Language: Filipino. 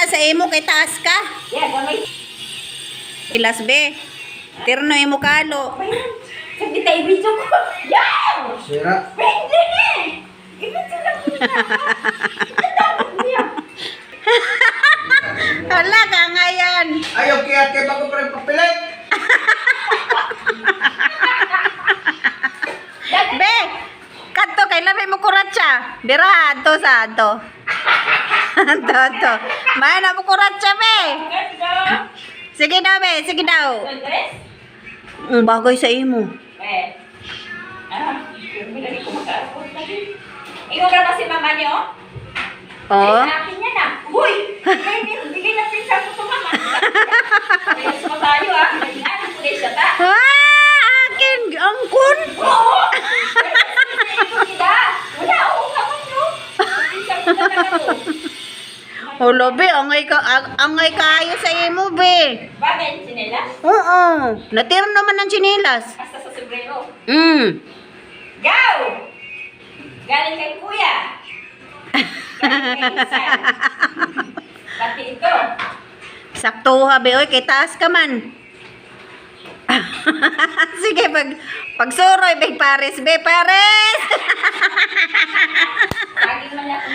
sa imo kay taas ka. Yeah, gamay. Ilas be. Tirno imo kalo. Sabi tayo video ko. Yeah! Sira. Hindi! Ibig lang niya. Dapat niya. Hala ka ngayon. Ayaw kaya kay bago pa rin papilit. Be, kadto kay labi mo kuratsa. Bira adto sa adto. Adto. May na mo kuratsa be. Sige daw be, sige daw. Bagay sa imo. Ikaw ka ba si mama niyo? Oh. Sa akin yan ah. Uy! Bigay na pinsa ko ito mama. Ayos mo tayo ah. Naging ko siya ta. Akin angkon. Oo! Ito nila. Wala ako naman no. Pinsa ko na ako. Hulo be, angay kayo sa imo be. Bakit? Sinelas? Oo. Natiro naman ng chinilas. Hasta sa sombrero. Go! Galing kay kuya. Galing kay Isan. Pati ito. Saktuha be, oy, kay taas ka man. Sige, pag suroy, be, pares, be, pares! Laging man ako